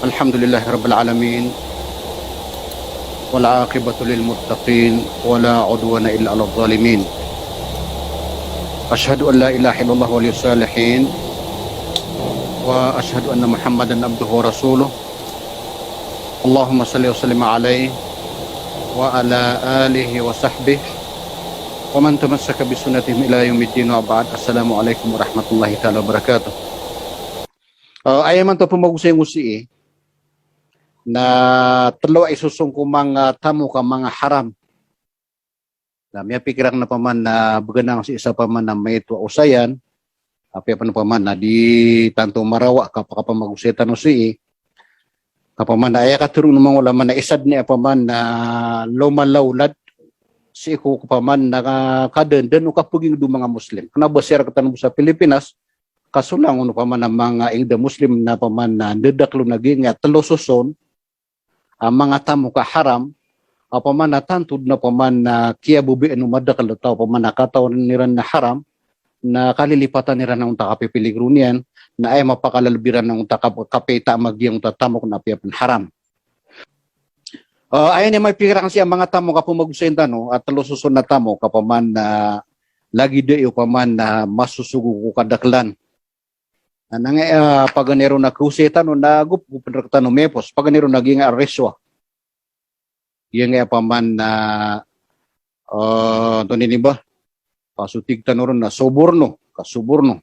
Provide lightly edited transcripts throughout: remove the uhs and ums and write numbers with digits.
Alhamdulillah Rabbil Alamin. Wal'aqibatu lil muttaqin. Wala udwana illa ala zalimin. Ashhadu an la ilaha illallah waliyus salihin. Wa ashhadu anna Muhammadan abduhu wa rasuluh. Allahumma salli wa sallim alaihi wa ala alihi wa sahbihi wa man tamassaka bi sunnatihim ila yaumiddin wa ba'd. Assalamualaikum warahmatullahi taala wabarakatuh. Ay man to pumagusay ngusi na telo ay susung ko mga tamo ka mga haram. Na may pikiran na paman na beganang si isa paman na may ito usayan. Api pa na paman na di tanto marawa ka pa kapamagusitan no si kapaman na ay katurong namang wala man na isad niya paman na lumalawlad si ko kapaman na kadendan o kapuging do mga Muslim. Kana ba sir katanong sa Pilipinas kasulang uno paman na mga ingda Muslim na paman na dedaklo naging nga telo suson ang mga tamo ka haram paman na tantud na paman na kiya bubi anu madakal taw paman na kataw niran na haram na kalilipatan nira ng takapipiligruниan na ay mapakalalbiran ng kapita magyang tatamok na piyapan haram. Ayan yung may pikirang siya mga tamo kapumagusay no at talususun na tamo kapaman na lagi dayo paman na masusugo ko kadaklan. Nang paganero na kuseta no nagup penrekta no mepos paganero naging arreswa. Yang paman na to nini ba? Pasutig tanoron na suborno, kasuborno.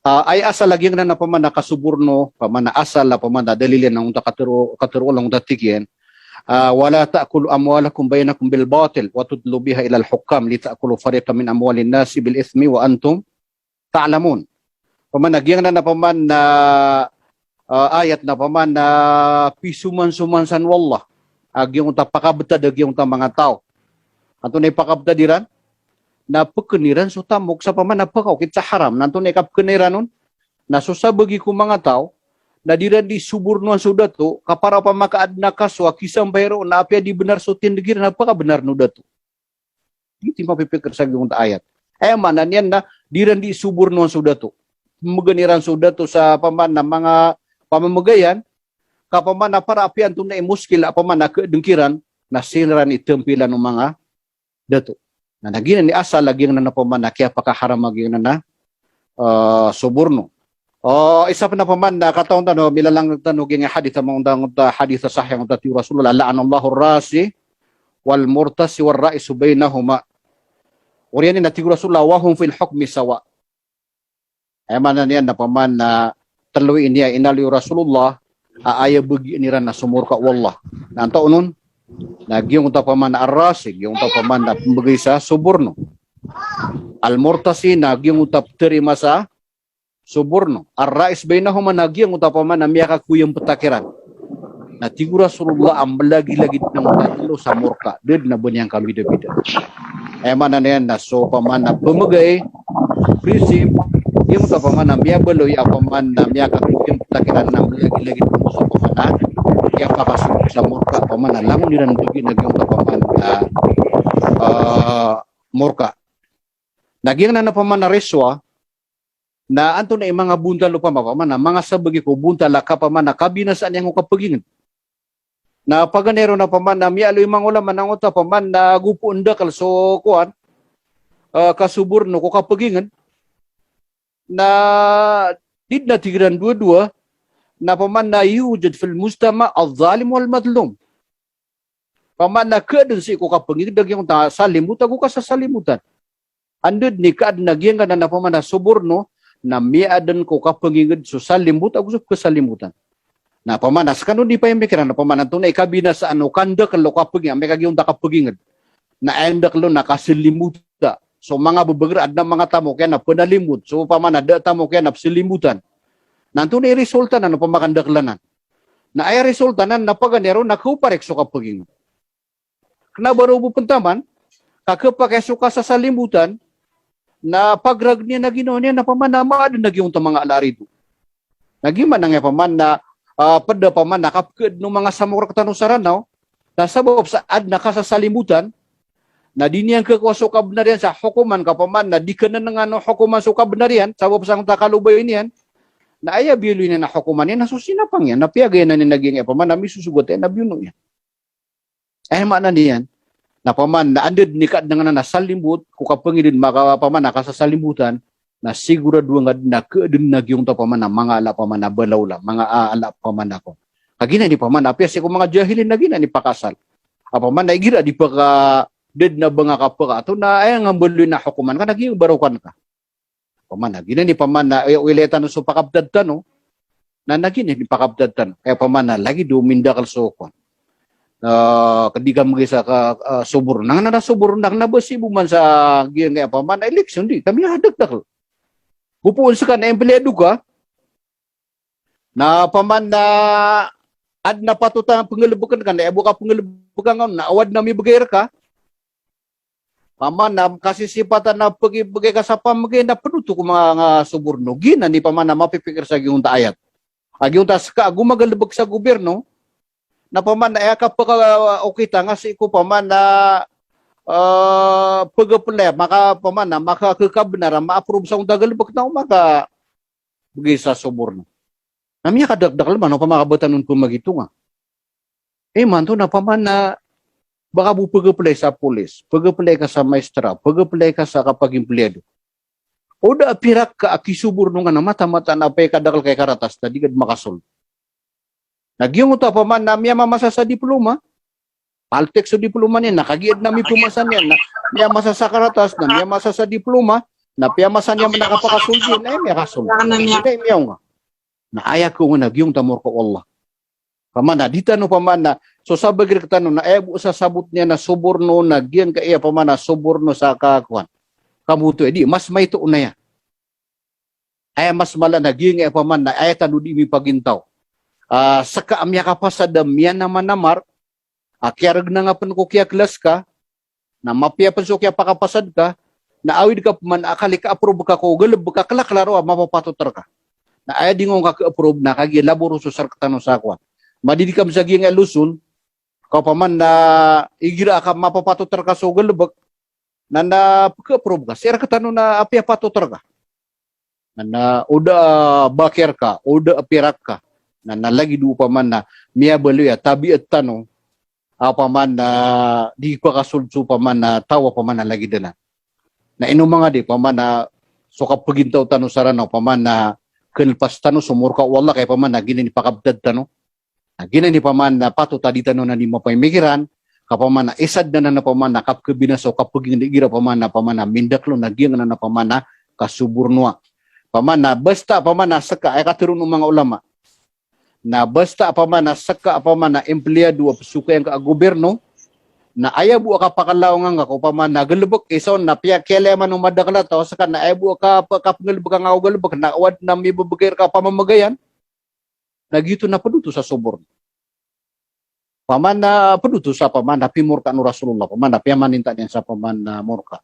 Ay asa lagi na paman na kasuborno, paman na asal na paman na dalilin ng katuro lang tatikyan. Wala ta'kulu amwalakum bainakum bil batil wa tudlu biha ila al hukam li ta'kulu fariqan min amwalin nasi bil ithmi wa antum ta'lamun. Paman nagyang na paman na ayat na paman na pisuman-suman san wallah. Agyong ta pakabta dagyong ta mga tao. Ato na pakabta diran na pagkeniran so tamok sa paman na pakaw kitsa haram nanto na ikapkeniran nun na susabagi ko mga tao na diran di suburnuan so dato kapara pa makaad na kaswa kisang bayro na apya di benar so tindagir na pakabenar no dato. Hindi mapipikir sa gawang ayat. Ay manan yan na diran di suburnuan so dato. Mageniran so dato sa paman na mga pamamagayan kapaman na para apyan to na imuskil apaman na kedengkiran na silaran itempilan ng mga dato. Na naging ni asa lagi na napaman na kaya pakaharam maging na suborno. Isa pa na paman na kataon tano bilalang tano ging hadith among hadith sahih ng tati Rasulullah la'anallahu ar-rasi wal murtasi war ra'isu bainahuma. Uriyan ni nati Rasulullah wa hum fil hukmi sawa. Ay manan yan na paman na taloy niya inali Rasulullah aaya bagi niran na sumurka wallah. Nanto nun nagyong tapaman na arasig, yung tapaman na pambagay sa suborno. Al-murtasi, nagyong utap terima sa suborno. Ar-rais bainahum nagyong tapaman na miyaka kuyang petakiran. Na tigura Rasulullah ang lagi-lagi ng tatlo sa murka. Did na bunyang kalwida-bida. Mana na yan na so paman na pamagay, prinsip, yung tapaman na miyabaloy, apaman na miyaka kuyang petakiran na lagi-lagi ng sa paman na kaya pakasuk sa murka paman na lamon niran bagi nagyong paman na murka. Nagyang na paman na reswa na anto na mga bunta lupa paman na mga sabagi ko bunta la ka paman na kabinasaan yang kapagingin. Na paganero na paman na mialo imang ulaman ang uta paman na gupo undakal so kuan kasuborno ko kapagingin na did na tigran dua-dua na paman na yujud fil mustama al-zalim wal madlum. Paman na kadun si ko kapangig dagyong ta salimut ako ka sa salimutan. Andud ni kaad nagyang ka na paman na suborno na miadan ko kapangig so salimut ako sa kasalimutan. Na paman na kanon di pa yung mikiran na paman na tunay kabina sa ano kanda kalo kapangig may kagyong ta kapangig na endak lo nakasilimuta. So mga bubagrad na mga tamo kaya na panalimut. So paman na da tamo kaya na silimutan. Nanto na resulta na pamakandaklanan. Na ay resulta na napaganero nakuparek so kapaging. Kena baru bupuntaman, kakapakesyo ka sa salimutan, na pagrag niya na ginawa niya na pamanama na nagyong mga alarido. Nagiman na nga paman na pada paman nakapkid ng mga samurak tanusaran na sabab sa ad na ka sa salimutan, na di niyang kakwaso kabnarian sa hukuman kapaman na di ka na nga no hukuman so kabnarian sabab sa takalubay niyan na aya bilu na hukuman niya nasusina pang yan napiagay na ni naging paman na misusugot na biuno yan mana niyan na paman na andid ni kad dengan na salimbut ku kapangidin maka paman nakasasalimbutan na sigurado nga na keudin nagyong ta paman na mga ala paman na balaw la mga ala paman ako kagina ni paman apya si ko mga jahilin na gina ni pakasal apa man na igira di paka ded na banga kapaka ato na ay ngambuluy na hukuman ka naging barukan ka paman na gina ni paman na uiletan so pakabdad tano na naging ni pakabdad tano kaya paman na lagi dumindakal so kon ketika magisa ka subur nang na subur nang nabasi buman sa giyan kaya paman na election di kami hadagdak bupuon sa kan empleyado ka na paman na ad na patuta pangalabukan ka na ebo ka pangalabukan na awad na mi bagay ka paman na kasi sipatan na pagibagay ka sa pamagay na panuto ko mga suburno gina ni paman na mapipikir sa giyong taayat agyong tas ka gumagalabag sa gobyerno na paman na ka pa okita nga si ko paman na pagapulay maka paman na makakakabnara ma-approve sa dagalabag na umaga bagay sa suburno namiya kadagdakal man, pamakabatan nun pumagito nga. Man to na paman na baka bu pag-apply sa pulis, pag-apply ka sa maestra, pag-apply ka sa kapag empleyado. O da apirak ka akisubur nung nga na mata-mata na apay kadakal kay karatas na di kad makasol. Nagyong ito paman na miya mamasa sa diploma, paltek sa diploma niya, nakagiad na mi pumasan niya, na miya masa sa karatas, na miya masa sa diploma, na piyamasan niya nakapakasulsin, ay miya kasol. Ay miya nga. Na ayak ko nga nagyong tamor ko Allah. Pamana, di tanong pamana, so sabagir ka tanong na ayaw sa sabot niya na suborno na giyan ka iya pamana suborno sa kakuan. Kamuto, di, mas may tuon na yan. Ay mas mala na giyan iya pamana, ay tanong di mi pagintaw. Saka amya ka pa sa damyan naman namar, kiyarag na nga pan ko kaya klas ka, na mapya pan so kaya pakapasad ka, na awid ka paman, akali ka approve ka ko, galab ka kalaklaro, mapapatutar ka. Na ay di ngong ka-approve na kagi laboro so sarkatano sa akwa. Madidi ka sa giyang elusun, kapaman na igira ka mapapatutar ka so galabag, na ka-approve ka. Sir katano na apya patutar ka. Na uda bakir ka, uda apirak ka. Na nalagi do pa man na miya baluya, tabi at tanong, paman na di pa kasulso pa man na tawa pa man na lagi dala. Na ino mga di, paman na so kapagintaw tanong saranaw, paman na kelpas tano sumurka wala kay paman na gina ni pakabdad tano na gina ni paman na pato tadi tano na ni mapaymigiran kapaman na isad na paman na kapkabinaso kapaging gira paman na mindaklo na giyang na paman na kasuburnua paman na basta paman na saka ay katurun ng mga ulama na basta paman na saka paman na empleyado o suka yang ka gobyerno na ayabu ka pakalaw nga ko paman na galubok iso na piya keleman ng madakla to saka na ayabu ka kapngalubok nga galubok na awad na may babagay ka pamamagayan nagito na paduto sa sobor paman na paduto sa paman na pimurka no Rasulullah paman na piyamaninta niya sa paman na murka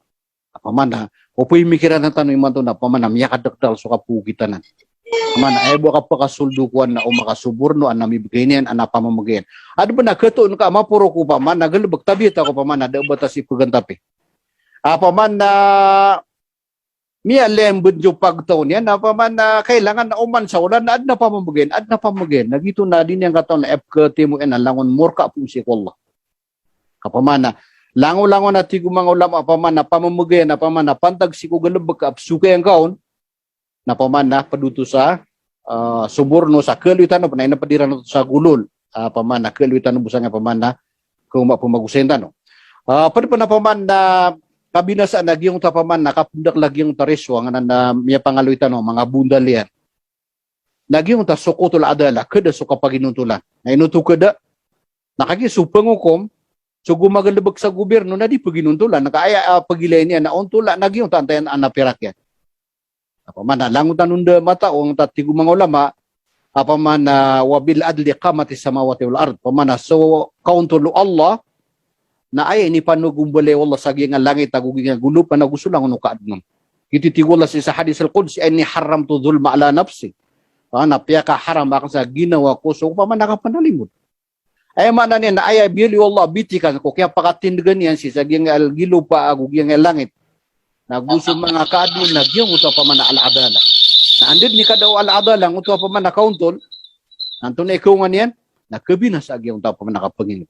paman na upoy mikiran na tanong iman to na paman na miyakadakdal so kapugitanan paman na ayabu ka pakasuldukuan na umakasuborno an namibigay niyan an napamamagayan ano ba nagkatoon ka mapuro ko paman nagalubag tabit ako paman na daubata si pagantapi paman na miya lembud yung pagtaon yan na paman na kailangan na uman sa ulan na ad na pamamagayan nagito na din yung kataon na FKT mo en langon murka po si Allah kapaman na lango-lango na tigo mga ulama paman na pamamagayan na paman na pantag si kugalubag ka apsuka yung kaon na paman na paduto sa suborno sa kaluitan no panay na padiran sa gulol paman na kaluitan no busang paman na kung mapumagusenta no pwede pa na paman na kabinasa nagyong tapaman na kapundak lagyong tariswa nga na miya pangaluitan no mga bundal yan nagyong ta sukutol adala kada so kapaginutulan na inuto kada nakagisumpang hukom so gumagalabag sa gobyerno na di paginuntulan nakaaya pagilay niya na untula nagyong tantayan anapirak yan apaman na langutan nunda mataong tatigo mga ulama apaman na wabil adli qamati samawati wal ard paman na so kauntulu Allah na ay ni panugumbale Allah sa nga langit agugi nga gulo pa nagusulang no kaadnon kititigola sa hadis al-Quds inni haramtu dhulma ala nafsi na piya ka haram akan sa ginawa ko so paman nakapanalimod ay man na ay bili Allah bitikan ko kaya pakatindigan yan si sa nga algilo pa agugi nga langit na gusto mga kaadnon nagyong uta pa man al-adala Na andin ni kadaw al-adalang unta pa man nakauntol, nanto na ikaw nga niyan, nakabinas agi unta pa man nakapangin.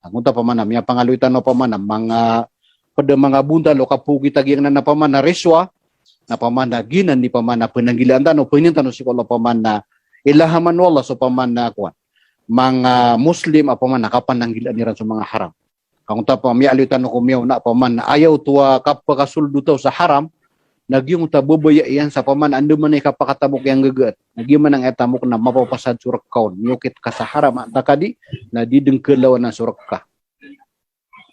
Ang unta pa man miya pangaluitan no pa man mga pada mga buntalo kapugi tagi na paman na reswa, na paman na ginan ni paman na penanggilan tano, pinintan si Allah paman na ilahaman wallah so paman na kuan. Mga Muslim apaman nakapananggilan niran sa mga haram. Kung ta pa miya aluitan no kumiyaw na paman na ayaw tuwa kapakasuldo taw sa haram, nagyong tabubaya iyan sa paman ando man ay kapakatabok yang geget. Nagyong man ang etamok na mapapasad surak kaon. Nyukit ka sa haram at takadi na didengkelawan na surak ka.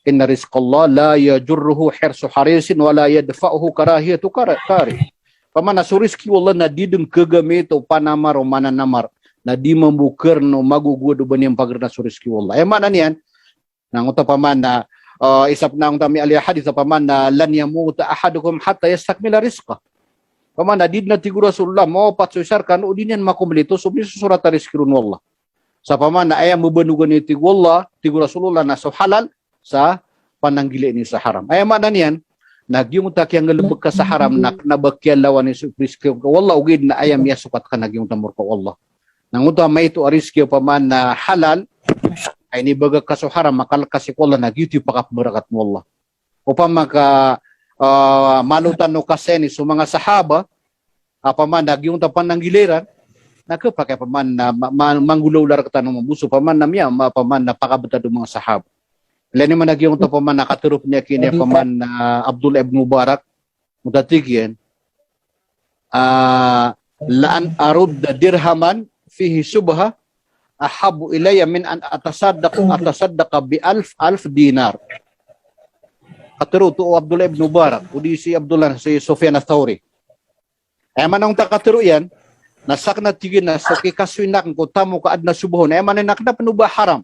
Inna rizqallah la yajurruhu hirsu harisin wa la yadfa'uhu karahiyatu kari. Paman na suriski wallah na didengkegamito panamar o mananamar na di membukir no magugudo ba niyang pagkana suriski wallah. Mana niyan? Nang uta paman na isap na ang tami aliyah hadith paman na lan yamuta ahadukum hatta yastakmila rizqa. Paman na did na tigura Rasulullah mo patsusarkan o din yan makumlito so surat rizkirun wallah. Sa paman na ayam mubanugan ni tigwallah tigura Rasulullah na so halal sa pananggili ni sa haram. Ayam mana niyan nagyung tak yang gelebek ka sa haram nak nabakyan lawan ni rizki wallah ugid na ayam ya sukat ka nagyung tamur ka wallah. Nang uta may ito rizki paman na halal ay ni baga kaso haram makal kasi ko na gitu pakap berakat mo Allah. Upang maka malutan no kasi ni so mga sahaba apaman nagyung tapan ng giliran nakapakai paman na manggulaw-lar kata no mabuso paman na miya paman na pakabata do mga sahaba. Lani man nagyung tapaman nakaturup niya kini paman na Abdul ibn Mubarak mutatigyan laan arud dirhaman fihi subha ahabu ilayya min an atasaddaqa bi alf dinar. Katero to Abdullah ibn Mubarak, udi si Abdullah si Sufyan ats-Tsauri. Ay manong takatero yan, nasak na tigin na sa kikaswinak ko tamo ka adna subuhon. Ay manan nakna panuba haram.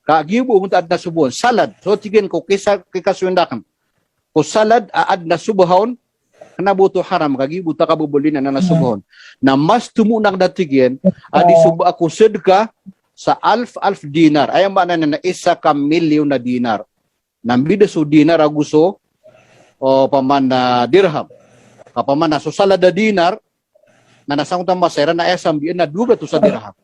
Kagibo unta adna subuhon, salad. So tigin ko kikaswinak ko salad adna subuhon nabuto haram kagibo ta kabubulin na nasubuhon. Na mas tumunak datigyan adi suba ako sedekah sa alf dinar. Ay ba na isa ka milyon na dinar. Nambida so dinar aguso o paman na dirham. Kapaman na so salada dinar na nasang masera na esam na duga to sa dirham.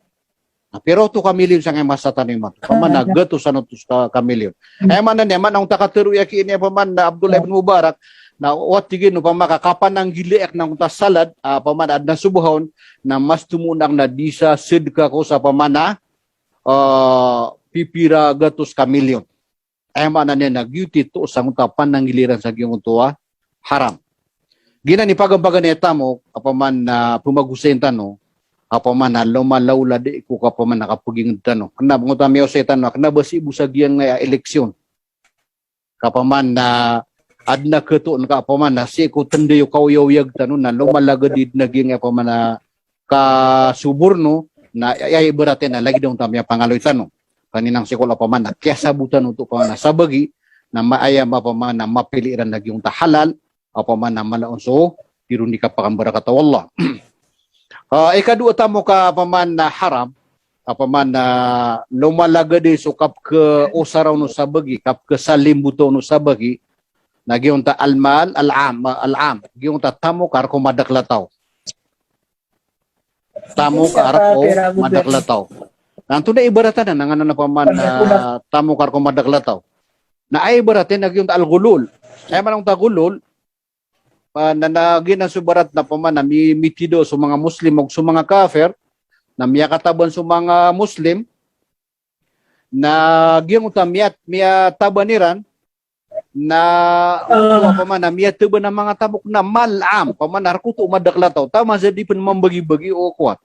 Pero to ka milyon sa ngay masatanin mo. Paman na gato sa no ka milyon. Ay man na naman ang takatero yaki ni paman na Abdullah ibn Mubarak na watigin no pamakakapan ng giliek ng salad paman na subuhon na mas tumunang na disa sedekah ko sa pamana pipira gatos ka milyon. Ay mana niya nagyuti to sa utapan ng giliran sa giyong tuwa haram. Gina ni pagampagan neta mo apaman na pumagusen tano apaman na lumalawla di ko kapaman nakapuging tano. Kana ngutami o sa tano kana basi ibu sa giyang eleksyon. Kapaman na adna ketuon ka paman na si ko tendeyo kauyawiyag tanun na lumalagad naging paman na kasuburno na ay beratin na lagi dong tamya pangaloy tanong kaninang sikola paman na kesabutan untuk paman na sabagi na maayam paman na mapiliran naging tahalal paman na malaunso iruni ka pakambara kata wallah. Ikadua tamo ka paman na haram paman na lumalagad sukap ke usaraw no sabagi kap ke salimbuto no sabagi nagyong ta almal al'am gyung ta tamo kar ko madaklataw nanto na ibaratan na ngana na paman na tamo kar ko madaklataw na ay ibaratin nagyong ta al-gulul ay manong ta gulul na nagina subarat na paman na mitido sa mga muslim ug sa mga kafir na miyakataban sa mga muslim na gyung ta miya tabaniran na paman na miya tuba ng mga tabok na malam paman narkuto madaklataw tama sa di pen mambagi-bagi o kuat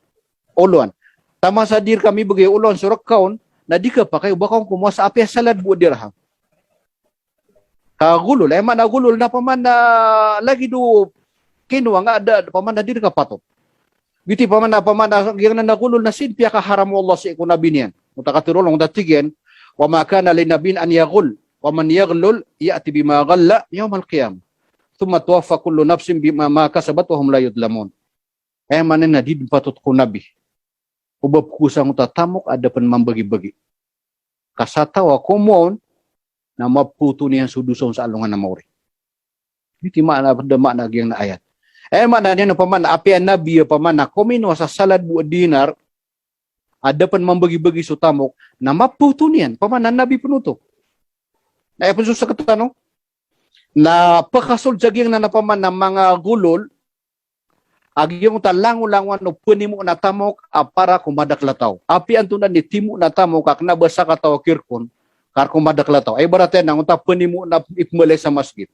uluan tama sa dir kami bagi uluan surak kaon na di ka pa kayo bakong kumuha sa api salad buo dirham kagulol ay man agulol na paman na lagi do kinuha nga ada paman na dir ka patot biti paman na gyang na nagulol na sinpya ka haram Allah sa iko nabinian mutakatulong datigyan wa ma kana linabin an yaghul ومن يغلل يأتي بما غل يوم القيامة ثم توفى كل نفس بما كسبت وهم لا يظلمون. Ay manen na di patut ko nabi. Ubab kusang tatamok ada pen mambagi-bagi. Kasatawa komon na maputo niyan suduson sa alungan na mauri. Iti makna pada makna gyang na ayat. Mana niya paman api an nabi paman na komino sa salad bu dinar ada pan membagi-bagi sutamok na maputo niyan paman na nabi penuto. Na pun sa katano na pakasol jaging na napaman na mga gulol agyong talangulangan no punimo na tamok para kumadaklataw. Api antunan ni timo na tamok kak nabasa kataw kirkon kar kumadaklataw. Ay baraten nang unta punimo na ipmalay sa masjid.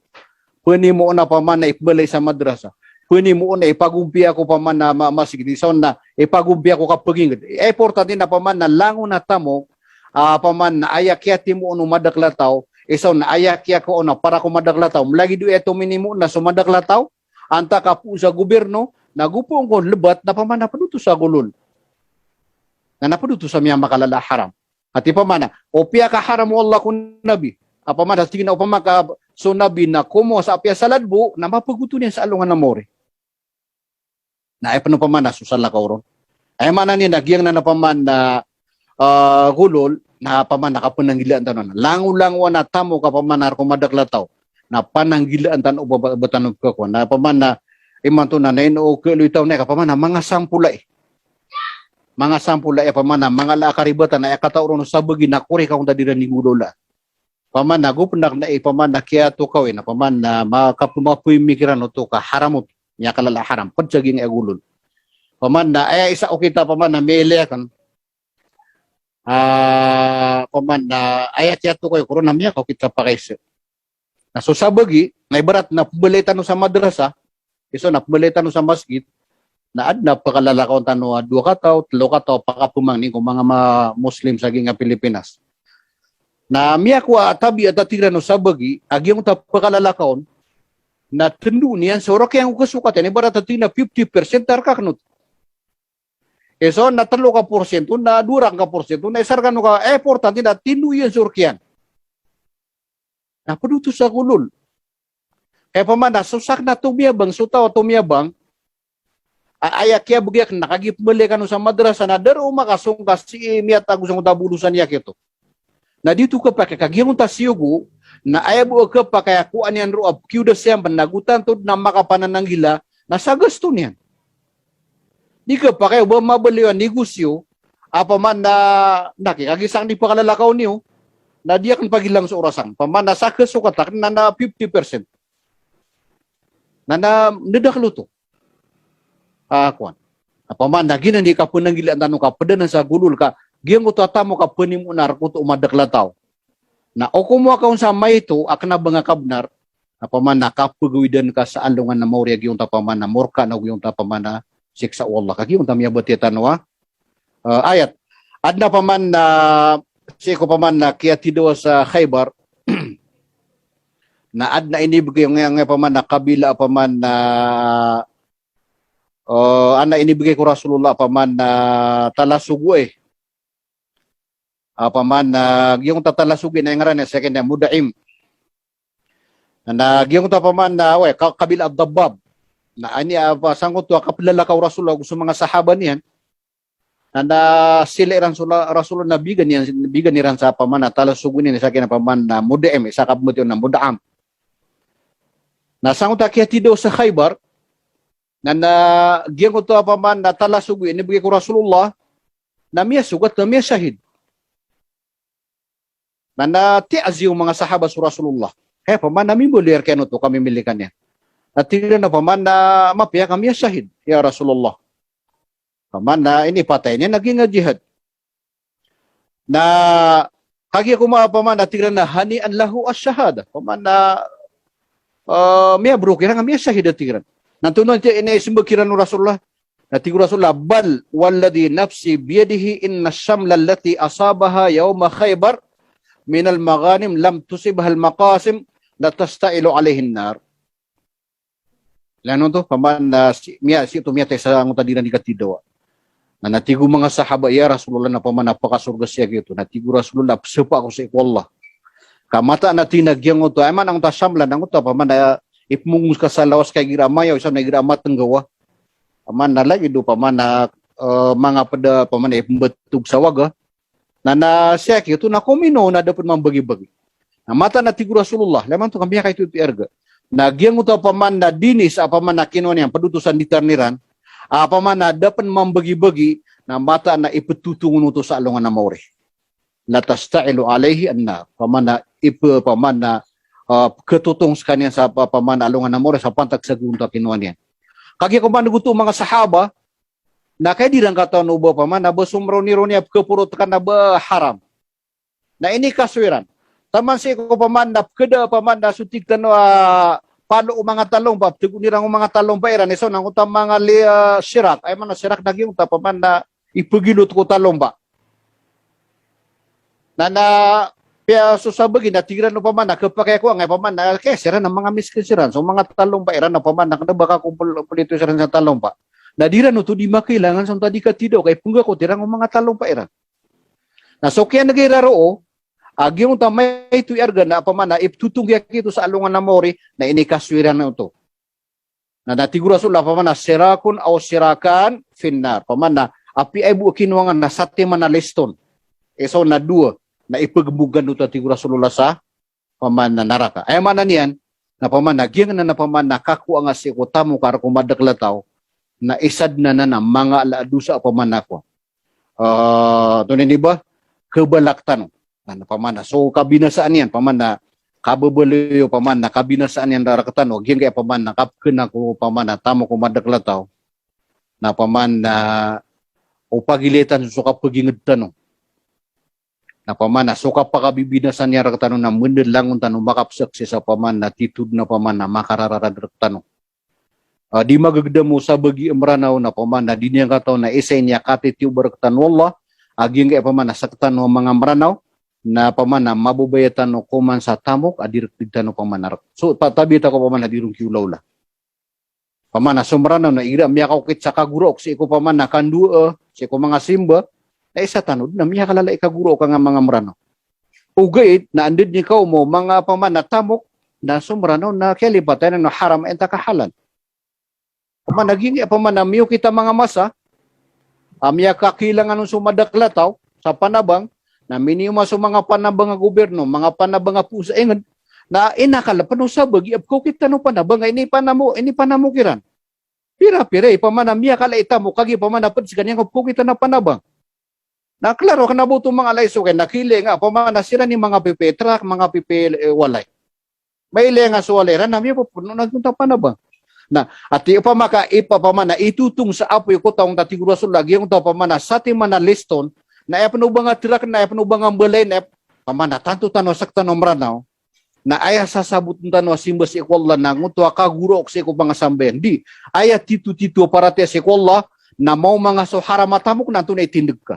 Punimo na paman na ipmalay sa madrasa. Punimo na ipagumpiya ko paman na masjid. So na ipagumpiya ko kapagingid. Ay importante na paman na lango na tamok paman na ayakya timo no madaklataw. Isaw na ayakya ko na para kumadaklataw. Mlagi do eto minimo na sumadaklataw. Anta kapu sa gobyerno nagupong ko lebat na paman napaduto sa gulol. Na napaduto sa miya makalala haram. At ipamana, opia ka haram Allah kun nabi. Apamana, sige na upama ka so nabi na kumo sa apia saladbo na mapaguto niya sa alungan na more. Na ay panupamana, susala ka oron. Ay mana niya, nagyang na napaman na gulol, na paman nakapananggilaan tanon. Langu-langu na tamo ka paman na kumadaklataw. Na pananggilaan tanon o batanong ka ko. Na paman na imanto na naino ke luitaw na kapaman mga sampulay. Mga sampulay paman mga lakaribatan na katauron sa bagi na kuri ka kung dadiran ni gudola. Paman na gupendak na paman na kaya to kawin na paman na makapumapuy mikiran to ka haramot nya kalala haram padsaging agulol. Paman na ay isa o kita paman na mele kan paman na ayat ya to kayo kuron namya ko kita pakayse. Na so sa bagi na ibarat na pabalitan sa madrasa iso na pabalitan sa masjid na adna pakalalakaw tano 2 ka taw 3 ka taw pakapumangning kung mga Muslim sa ginga Pilipinas. Na miya ko tabi at atira no sabagi agyong ta pakalalakaw na tendu niyan so rok yang kasukat ni barat tina 50% tarkaknot. Iso na 3 ka porsyento na 2 ka porsyento na isarkan no ka importante na tindu yan surkian. Na paduto sa gulol. Kaya pamana, susak na tumiyabang, sutaw tumiyabang, ayak kaya bugyak nakagip balik ano sa madrasa na daro makasungkas si miyat agusang tabulusan yak ito. Na dito ka pa kagyong tasiyugo, na ayabu ka pa kaya kuan yan ro ab kiuda siyang panagutan to na makapanan ng gila, nasa gasto niyan. Di ka pa kaya ba mabaliwan negosyo, apaman na nakikagisang di pa kalalakaw niyo, na diyak ng pagilang sa orasang, paman na sa kasukatak na 50%. Na nadaklo to. Kuan. Apaman na ginandi ka pananggilan tanong ka padanan sa gulul ka giyang ko tatamo ka panim unar ko to umadaklataw. Na o kumuha ka sa may ito akna banga kabnar apaman na kapagawidan ka sa alungan na maurya giyong tapaman na morka na giyong tapaman na siksa Allah ka giyong tamya batitan wa ayat adna paman na siko paman na kaya tido sa Khaybar na adna inibigay yung paman na kabila paman na ana inibigay ko Rasulullah paman na talasugo paman na yung tatalasugin na yung ngaran na second na Mudaim na yung paman na kabila Abdabab na ani sangot to kapilala ka Rasulullah gusto mga sahaba niyan na sila iran Rasulullah nabigan niran sa paman na talasugunin sa akin na paman na Mudaim isa kabut yun na Mudaam. Nasangot akiyati daw sa Khaybar na giyang ko to paman na talasugo inibigay ko Rasulullah na miya sugat na miya shahid. Na tiaz yung mga sahaba sa Rasulullah. Kaya paman namin bulir kaya to kami milikan niya. At tingnan na paman na mapiya kami shahid ya Rasulullah. Paman na inipatay niya naging jihad. Na kagi ko paman na tingnan na hani an lahu as-shahada. Paman na miya bro kira nga miya shahid atiran. Nantunan tiya inaisimba kiran Rasulullah. Natigo Rasulullah bal walladhi nafsi biyadihi inna shamla allati asabaha yawma Khaybar min al-maghanim lam tusibha al-maqasim la tastailu alayhin nar. Lano to paman na miya tayo sa ang tadiran di katidawa. Na natigo mga sahaba ya Rasulullah na paman napakasurga siya gitu. Natigo Rasulullah sepa ako sa ikwallah. Kamata na tinagyang ito, ay man ang tasamlan, ang ito, paman na ipmungus ka sa lawas kay giramayaw, isang na giramat ng gawa. Paman na lagi do, paman na mga pada, paman na ipumbatug sa waga, na siya ito na kumino na dapat mambagi-bagi. Na mata na tigo Rasulullah, laman to kami kay ito erga. Nagyang utaw paman na dinis apaman na kinuha niyan padutusan di tarniran apaman na dapat membagi-bagi na mata na ipetutungun uto sa alungan na mauri. Latasta'ilu alaihi anna paman na paman na ketutong sa kanya sa paman na alungan na mauri sa pantag sa gunta kinuha niyan. Kaya kung manuguto mga sahaba na kaya di lang kataon ubo paman na basumro ni Ronia kepurot kan na haram. Na ini kaswiran. Taman si ko paman na keda paman na sutik tano palo mga talong ba tugunirang mga talong ba iran iso nang utam mga sirak ay man sirak daging uta paman na ipagilot ko talong ba. Na pia susabagi na tigiran no paman na kapakay ko ngay paman na kay siran ng mga miskisiran so mga talong ba iran na paman na kada baka kumpul ito siran sa talong ba. Nadira no to di makailangan sa tadi katido kay pungga ko tirang mga talong pa iran. Na so kaya nagiraro agi yung tamay ito arga na pamana iptutong kito sa alungan na mori na inikaswiran na ito. Na natigura sula pamana sirakun o sirakan finnar pamana api ay bu kinuangan na sate man na liston. So na dua na ipagbugan ito tigura sula sa pamana naraka. Ay mana niyan na pamana gyang na pamana kaku ang si kutamu kar kumadaglatao na isad na mga alaadusa pamanako. Tunay ni ba? Kebalaktan. Na pamana. So kabinasaan yan pamana. Kababalayo pamana. Kabinasaan yan darakatan. Wag yan kaya pamana. Kapkena ko pamana. Tamo ko madaklataw. Na pamana. O pagilitan suka pagingatan. Na pamana. Suka pakabibinasan yan darakatan na mendelangon tanong makapsaksi sa pamana. Titud na pamana. Makararadaraktan. Di magagda mo sa bagi emranaw na pamana di niya kataw na isay niya katitiu berkatan wallah aging kaya pamana saktan no mga emranaw na pamana mabubayatan no kuman sa tamok adiriktigtan no pamana so patabita ko pamana dirong kiulawla pamana sumranaw na ira miya kit sa kagurok si ko pamana kandu si ko mga simba na isa tanod na miya kalala ikagurok ka nga mga emranaw ugait na andid ni ka mo mga pamana tamok na sumranaw na kelipatan no haram enta kahalan naging pamanamiyo kita mga masa, amya kakilangan ng sumadaklataw sa panabang, na minima sa mga panabang nga gobyerno, mga panabang nga pusa, na inakalapan sa bagi, ko kita no panabang, ini panamukiran. Pira-pira, pamanamiya kalaita mo, kagi pamanapad sa kanyang ko kita na panabang. Na klaro, kanabuto mga alayso, kaya nakili nga, pamanasira ni mga pipetrak, mga walay. May ile nga suwalera, namiya po puno nagpunta panabang. Na ati pamaka ipapamana itutong sa apoy ko taong tatigura lagi yung taong pamana sa timana liston na panubang tirak na panubang balay na pamana tanto tano sakta nomranaw na aya sasabot tano simbas ikwalla na nguto kagurok sa ko mga samben di aya titu para te sa ikwalla na mau mga so haramatamok nanto na itindig ka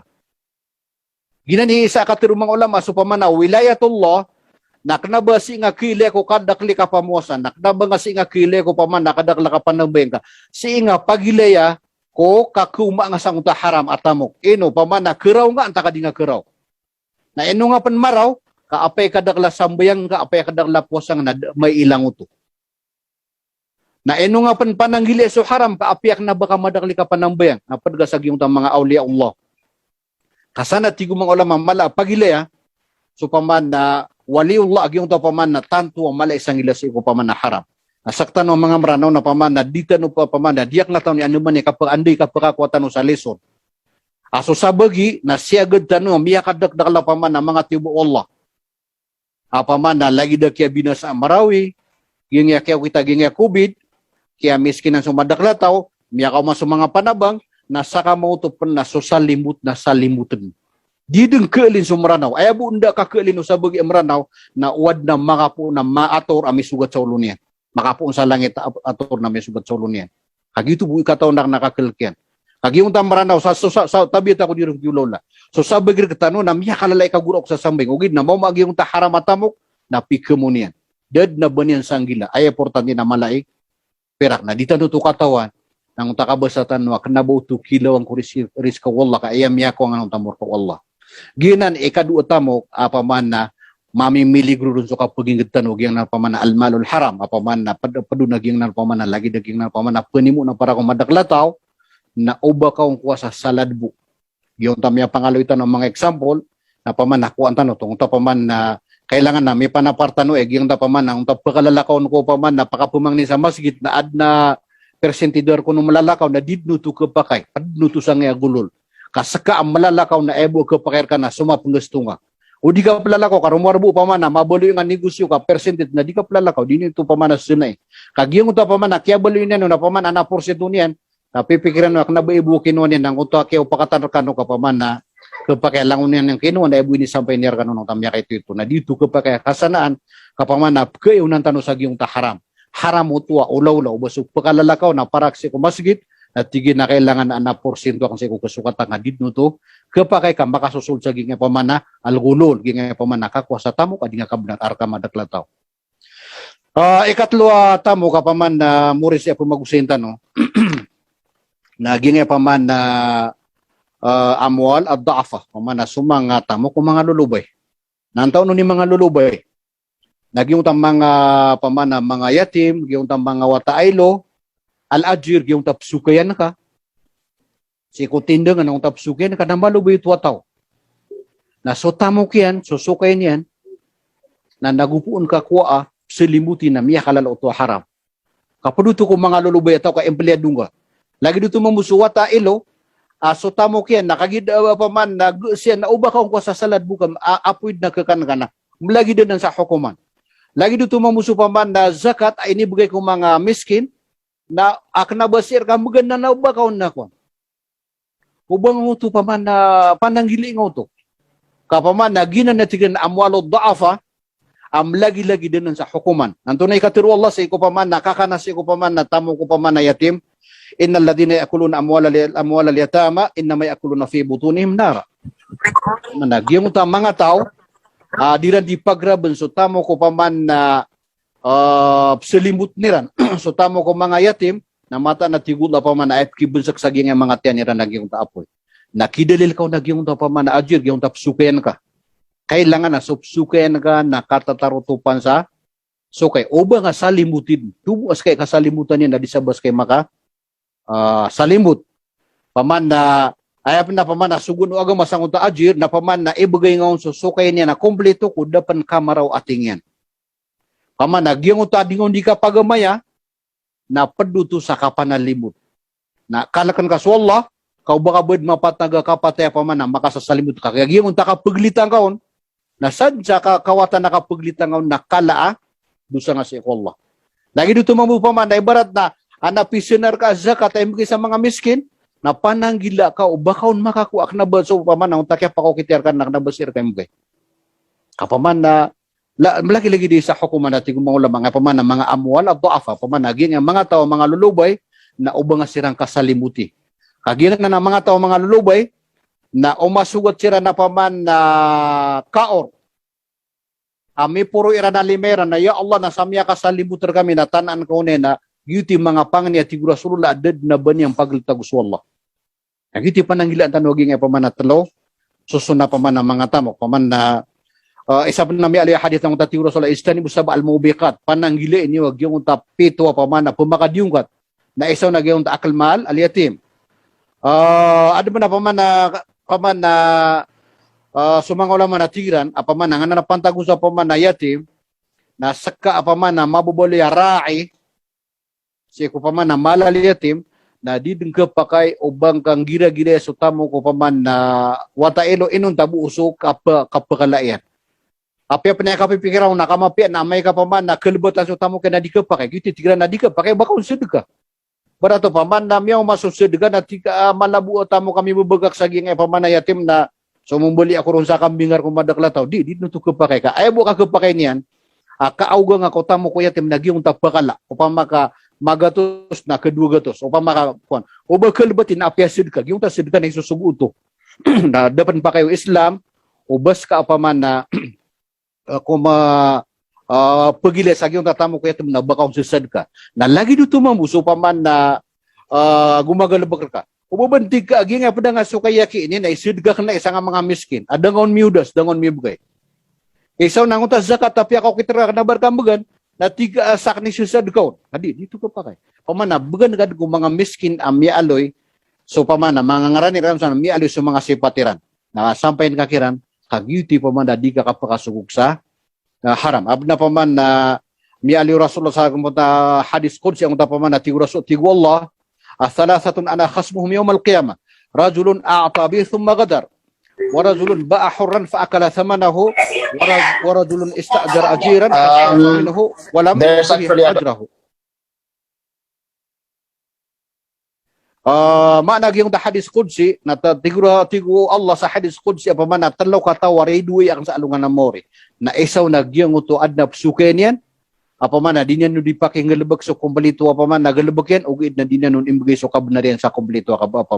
ginani isa ka tirumang ulama so pamana wilayatullah naknabasi nga kile ko kadakli ka pamuasan, naknabangasi nga kile ko paman nakadakla ka panambeng ka. Si nga pagilaya ko kakuma nga sang haram atamok. Ino paman na kiraw nga anta kadi nga kiraw. Na ino nga pan maraw kaapay kadakla sambayang ka apay kadakla puasang na may ilang uto. Na ino nga pan pananggili so haram kaapiak na baka madakli ka panambayang napadgasag yung mga awliya Allah. Kasana tigo mga ulama mala pagilaya so paman na waliullah agyong to paman na tanto ang mala isang ilas ko paman na haram. Nasaktan ng mga maranaw na paman na dita no pa paman na diyak na taon ni anuman ni kapag anday kapag kakwatan sa leson. Aso sa bagi na siya gad tanong miya kadakdakla paman na mga tibo Allah. Paman na lagi da kaya binasa marawi, gingya kaya kita gingya kubid, kaya miskin ang sumadakla tao, miya ka mas mga panabang, na saka mautupan na so salimut na salimutan. Dideng keulin sumranaw ay bunda ka keulin sa bagi amranaw na uwad na makapo na maator ami sugat sa ulo niya makapo sa langit ator na may sugat sa ulo niya kagito bu ikataw nak nakakelkyan kagiung tamranaw sa tabi ta ko dirong lola so sa bagi ketano na miya kalalay kagurok sa sambing ugid na mao magiung ta haramatamok na pikemunian dad na banyan sanggila ay importante na malay perak na ditano to katawan nang takabasatan wa kanabuto kilaw ang riska wallah ka ayam ya ko ang tamor ko wallah ginan ikadua tamo apaman na mamimili gurun so kapaging tanog yang na paman na almalul haram apaman na padunag yang na paman na lagi daging na paman na panimo na para ko madaklataw na uba ka ang kuha sa saladbu yung tamya pangaloy tanong mga example na paman na kuha tanong tong paman na kailangan na may panapartano yung pamana ang pagkalalakaw ko paman na pakapumang ni sa masjid na ad na persentidor ko nung malalakaw na didno to kapakay padno to sa nga gulol kasaka ang malalakaw na ebo kapakay ka na sumapunggusto nga o di ka palalakaw karumwarbo pamana mabalo yung negosyo ka percentage na di ka palalakaw di nito pamana sunay kagiyong to pamana kaya balo yun na pamana na porsyento niyan napipikiran mo na ba ibu kinuha niyan ng uto kaya upakatanarkano ka pamana kapag langon yan yung kinuha na ibu ini sampai niyar kanunong tamya kay ito na dito kapag kasanaan kapamanap kayo nang tanong sa giyong haram haram utwa ulaw-ulaw basok pagkalalakaw na paraksi ko masgit na tigil na kailangan na porsyento ang sa ikukasukat nga dito to kapag ka makasusul sa giyong pamana algulol giyong pamana kakwa sa tamo ka di nga kabnat arka madaklataw ikatlo tamo kapaman na muris ya pumagusinta no na giyong paman na amwal at daafa, pamana sumanga tamo kung mga lulubay. Nantaw no ni mga lulubay. Nagyong tam mga pamana mga yatim, gyung tam mga wataaylo, al-ajir gyung tapsukayan ka. Si kutinda nga nung tapsukayan ka na malubay tuwataw. Na so tamo kiyan, susukayan yan, na nagupuon ka kuwa, silimuti na miya kalala o haram. Kapaduto ko mga lulubay ataw ka empleyado nga. Lagi dito mamusuwa tailo, so tamo kiyan nakagid paman nag siya na uba kaong sa salad bukam apoy na kakan kana lagi din sa hukuman lagi dito mamuso paman na zakat ay inibigay ko mga miskin na akna basir ka maganda na uba kaon na ko ubang mo to paman na pananggili ngo to kapaman na ginan na tignan amwalo daafa lagi-lagi din sa hukuman nantunay katiro Allah sa iko paman nakakana sa iko paman na tamo ko paman na yatim innal ladina yakuluna amwala al-yatama innama yakuluna fi butunihim nara. Managiyong ta mga tao dira di pagraben so tamo ko paman na selimut niran so tamo ko mga yatim na mata na tigula paman na at kibunsak sa giyang mga tiyan niran nagyong ta apoy. Nakidalil ka nagyong ta paman na ajir gyong ta psukayan ka. Kailangan na supsukayan ka na katatarutupan sa sukay. Oba nga salimutin. Tubuas kay kasalimutan niya na disabas kay maka salimut paman na ayap na paman na sugun agam masangunta ajir na paman na ibigay ngaon susukay niya na kompleto ko dapan kamaraw ating yan paman na giyong ta dingon di ka pagamaya na paduto sa kapanalimut na kalakan ka so Allah kau baka bud mapataga kapatay paman na makasasalimut ka kaya giyong ta kapaglitan kaon na sadya ka kawatan nakapaglitan kaon na kalaa dusa nga si Allah lagi dito mamu paman na ibarat na anapisioner ka zakat ay sa mga miskin na pananggila ka o bakaon makakuak na ba so paman ang takya pa ko kitiar kan naknabasir kay mo kapaman na malaki-lagi di sa hukuman natin kung mga paman na mga amwal at daafa paman naging ang mga tao mga lulubay na ubang sirang kasalimuti kagilan na ng mga tao mga lulubay na umasugot sira na paman na kaor ami puro ira na limera na ya Allah na samya kasalimuter kami na tanan ko na yuti mga pangani at tigura surula adad na ba niyang paglitagus wallah. Nagiti pananggilaan tanoging ay paman na talo, susuna paman na mga tamo, paman na isa pa na may alaya hadith ng tatigura surula, istani busaba al-mubikat, pananggili niyo, wag yung tapito paman na pumakadiyungkat, na isaw na yung akalmal, aliyatim. Ano ba na paman na sumangawala man na tigiran, paman na nga na pantagus sa paman na yatim, na saka paman na mabubali ra'i, si ko paman na malaliyatim na dideng ka pakay ubang kang gira-gira so tamo ko paman na wataelo inon tabu uso kapakalayan. Apya pa niya kapipikiraw na kamapya na may ka paman na kalibatan so tamo ka na di ka pakay. Giti tigra na di ka pakay baka unsud ka. Barato paman na miyaw masusud ka na tika malabu o tamo kami bubagak sa gingay paman na yatim na sumumbuli ako ron sa kambingar kung madaklataw. Di nuto ka pakay ka. Ayaw mo ka kapakay niyan. Kaauga nga ko tamo ko yatim nagyong tapakala. Upama ka magatos na kedua gatos upa maka kuan o bakal batin apiasid ka yung tasid ka na isusuguto na dapat pa kayo Islam o bas ka pa man na kuma pagila sa yung tatamo ko yatim na bakaw susad ka na lagi dito mamuso pa man na gumagalabak ka o babantig ka agi nga pada nga sukayaki ini na isid ka na isang mga miskin adangon miudas dangon mibgay isaw nang utas zakat tapi ako kitira na barkambagan na tiga sak ni susad ko. Hadi dito ko pa kay. Pamana bugan gad ko mga miskin am aloy so pamana mga ngarani ram sa aloy so mga sipatiran. Na sampayin kakiran kagyuti pamana di ka kapakasugog sa haram. Abna paman na mi ali Rasulullah sa hadis qudsi ang paman na tigu Rasul tigu Allah thalathatun ana khasmuhum yawm al-qiyamah rajulun a'ta bi thumma ghadar wa rajulun ba'a hurran fa akala thamanahu wa rajulun ista'jara ajiran minhu wa lam yu'ti ajrahu. Makna yung hadis qudsi na tigu Allah sa hadis qudsi apa mana telaw kata waray duwi ang sa alungan na mori na isaw nagyang uto adnap sukenian apa mana dinyan no dipakai ngelebek so kompleto apa mana nagelebek yan ugid na dinyan no imbigay so kabnarian sa kompleto apa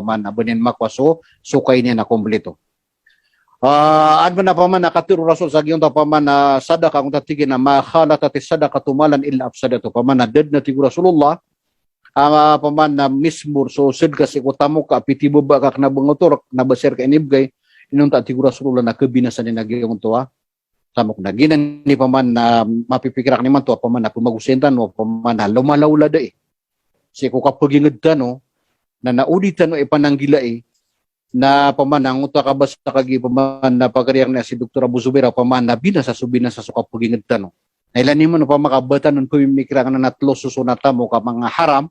mana benin makwaso sukay niya na kompleto. Adman apa mana katiru Rasul sa gyung apa mana sadaka kung tatigin na ma khalatati sadaqatu malan illa afsadatu apa mana ded na tigu Rasulullah paman na mismur so sed kasi ko tamo ka piti baba ka na bangotor na baser ka inibgay inung ta tigura Rasulullah na kebinasan ni nagyong tuwa samok na ginan ni paman na mapipikirak ni man to paman na pumagusentan no paman na lumalawla dai si ko kapaginged no na nauditan no ipananggila na paman ang uta ka basta kagi paman na pagariyak na si Dr. Abu Zubair paman na binasa so kapaginged no nailan ni mo no pamakabatan nun pumimikira na natlo susunata mo ka mga haram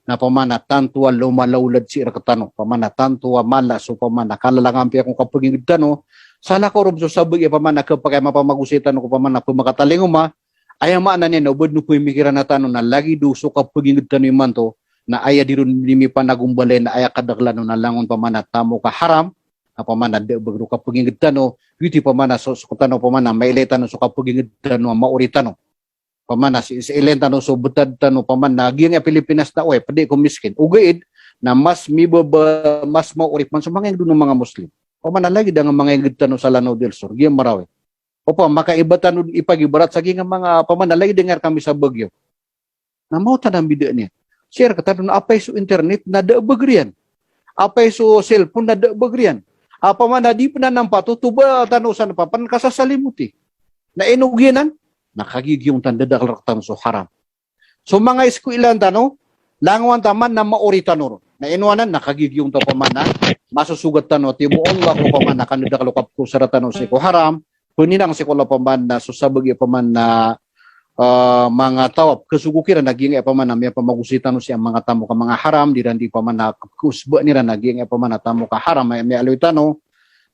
na pamana tantua lumalawlad si irkatano pamana tantua mala so pamana kalalangampi akong kapagingid tano sala ko rob so sabag pamana kapag mapamagusitan ko pamana pumakatalingo ma ay maana niya no bud no pumimikira na tano na lagi do so kapagingid tano imanto na aya dirun limi panagumbalen na aya kadaglan na langon pamana tamo ka haram na pamana de bagro kapagingid tano yuti pamana so tano pamana mailetan so kapagingid tano mauritano pamana si ilenta no so betad tano paman naging Pilipinas na pwede ko miskin ugaid na mas mas maurip man sa mga ng mga Muslim pamana lagi dang mga igtano sa Lanao del Sur gyud marawi opo makaibatan no ipagibarat sa nga mga pamana lagi dengar kami sa Bagyo na mao tanang bida niya share katadon apay so internet na da bagrian apay so cellphone na da bagrian apa man di pananampato tuba tano sa napapan kasasalimuti na inuginan nakagigyong tandadaklartan so haram. So mga eskwelahan tano, langwan taman na mauritan no. Na inuanan, nakagigyong to paman na, masusugat tano, tibo Allah ko paman na kanadakalukap ko saratan si ko haram, puninang si ko la paman na susabagi paman na mga tawap, kasugukiran naging paman na may pamagusitan siya mga tamo ka mga haram, di paman na kusba nila naging paman na tamo ka haram, may alutano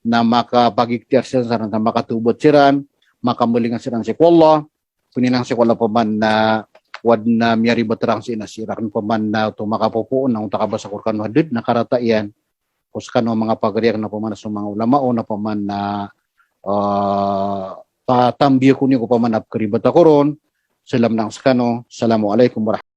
na makapagiktiar siya sa makatubot siran, makamulingan silang si Allah, puninang si Allah paman na wad na miyari baterang si inasirak paman na ito makapupuon na unta kabasa kurkan hadid na karata iyan kuskan mga pagariyak na paman sa mga ulama o na paman na tatambir ko niyo paman na karibata koron salam nang skano, assalamualaikum warahmatullahi